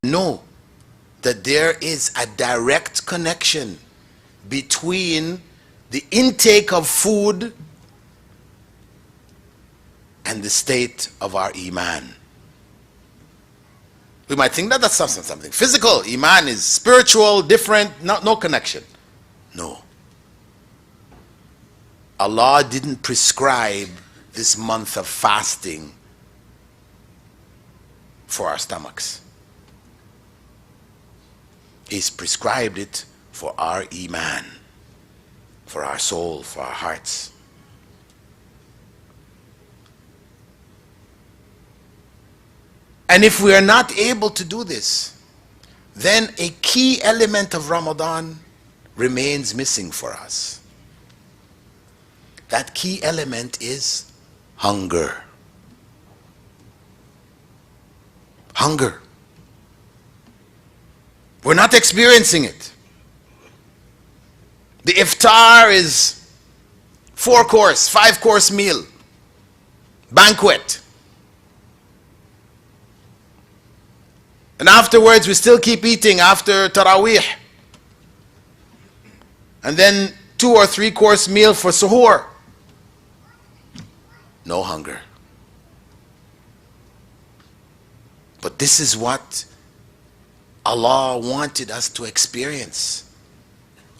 Know that there is a direct connection between the intake of food and the state of our Eemaan. We might think that that's something physical. Eemaan is spiritual, different, no connection. No. Allah didn't prescribe this month of fasting for our stomachs. He's prescribed it for our Eemaan, for our soul, for our hearts. And if we are not able to do this, then a key element of Ramadan remains missing for us. That key element is hunger. Hunger. We're not experiencing it. The iftar is 4-course, 5-course meal, banquet. And afterwards we still keep eating after Taraweeh. And then 2 or 3-course meal for suhoor. No hunger. But this is what Allah wanted us to experience.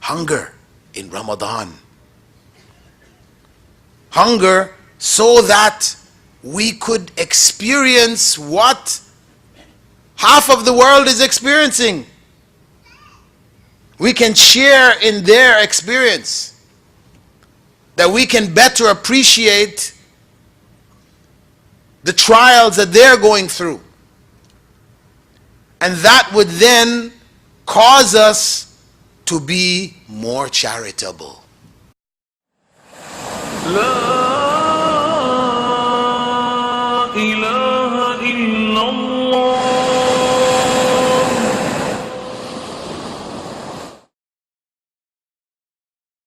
Hunger in Ramadan. Hunger so that we could experience what half of the world is experiencing. We can share in their experience, that we can better appreciate the trials that they're going through. And that would then cause us to be more charitable. Love.